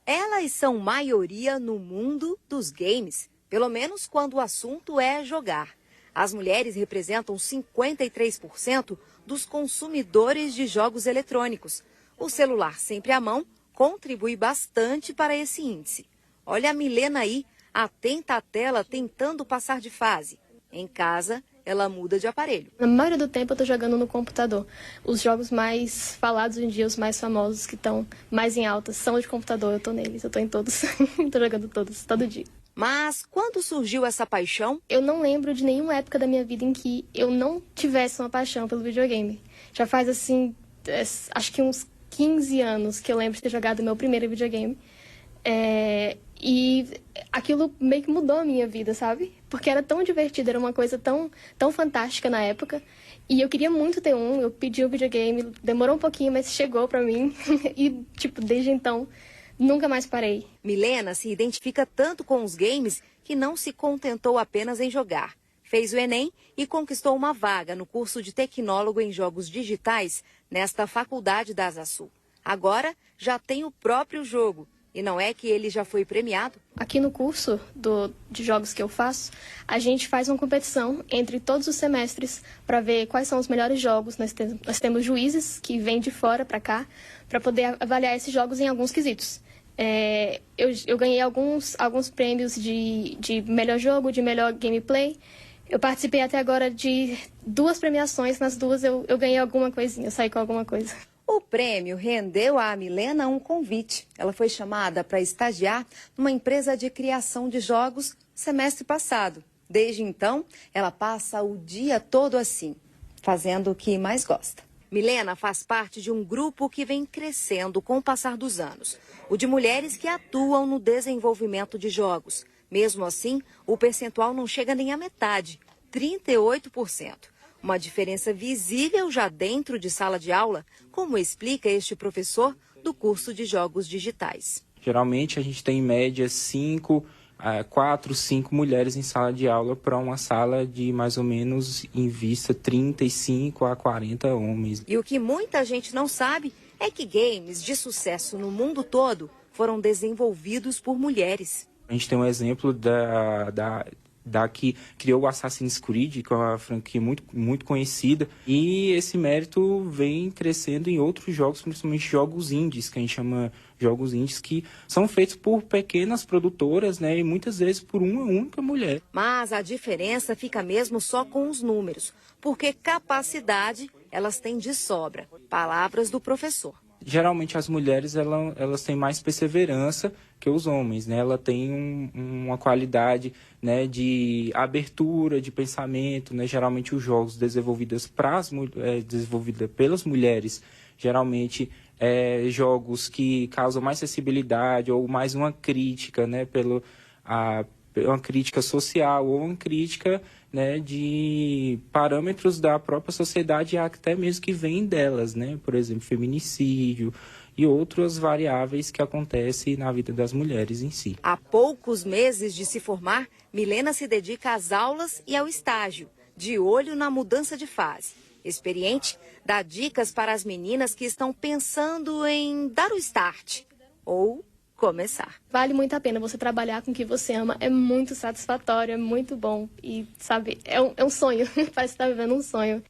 Elas são maioria no mundo dos games, pelo menos quando o assunto é jogar. As mulheres representam 53% dos consumidores de jogos eletrônicos. O celular sempre à mão contribui bastante para esse índice. Olha a Milena aí, atenta à tela, tentando passar de fase. Em casa, ela muda de aparelho. Na maioria do tempo eu estou jogando no computador. Os jogos mais falados hoje em dia, os mais famosos, que estão mais em alta, são de computador. Eu estou neles, eu estou em todos. Estou jogando todos, todo dia. Mas quando surgiu essa paixão? Eu não lembro de nenhuma época da minha vida em que eu não tivesse uma paixão pelo videogame. Já faz, assim, acho que uns 15 anos que eu lembro de ter jogado meu primeiro videogame. E aquilo meio que mudou a minha vida, sabe? Porque era tão divertido, era uma coisa tão fantástica na época. E eu queria muito ter um, eu pedi o videogame, demorou um pouquinho, mas chegou pra mim. E, desde então, nunca mais parei. Milena se identifica tanto com os games que não se contentou apenas em jogar. Fez o Enem e conquistou uma vaga no curso de tecnólogo em jogos digitais nesta faculdade da Asa Sul. Agora já tem o próprio jogo. E não é que ele já foi premiado? Aqui no curso de jogos que eu faço, a gente faz uma competição entre todos os semestres para ver quais são os melhores jogos. Nós temos juízes que vêm de fora para cá para poder avaliar esses jogos em alguns quesitos. Eu ganhei alguns prêmios de melhor jogo, de melhor gameplay. Eu participei até agora de 2 premiações, nas 2 eu ganhei alguma coisinha, eu saí com alguma coisa. O prêmio rendeu à Milena um convite. Ela foi chamada para estagiar numa empresa de criação de jogos semestre passado. Desde então, ela passa o dia todo assim, fazendo o que mais gosta. Milena faz parte de um grupo que vem crescendo com o passar dos anos. O de mulheres que atuam no desenvolvimento de jogos. Mesmo assim, o percentual não chega nem à metade, 38%. Uma diferença visível já dentro de sala de aula, como explica este professor do curso de jogos digitais. Geralmente a gente tem em média 4, 5 mulheres em sala de aula para uma sala de mais ou menos em vista 35 a 40 homens. E o que muita gente não sabe é que games de sucesso no mundo todo foram desenvolvidos por mulheres. A gente tem um exemplo da que criou o Assassin's Creed, que é uma franquia muito conhecida, e esse mérito vem crescendo em outros jogos, principalmente jogos indies, que a gente chama jogos indies, que são feitos por pequenas produtoras, né, e muitas vezes por uma única mulher. Mas a diferença fica mesmo só com os números, porque capacidade elas têm de sobra. Palavras do professor. Geralmente as mulheres elas têm mais perseverança que os homens, né? Ela tem uma qualidade, né, de abertura, de pensamento, né? Geralmente os jogos desenvolvidos pelas mulheres, geralmente jogos que causam mais sensibilidade ou mais uma crítica, né, uma crítica social ou uma crítica, né, de parâmetros da própria sociedade, até mesmo que vêm delas, né? Por exemplo, feminicídio e outras variáveis que acontecem na vida das mulheres em si. Há poucos meses de se formar, Milena se dedica às aulas e ao estágio, de olho na mudança de fase. Experiente, dá dicas para as meninas que estão pensando em dar o start ou começar. Vale muito a pena você trabalhar com o que você ama, é muito satisfatório, é muito bom e, sabe, é um sonho, parece que está vivendo um sonho.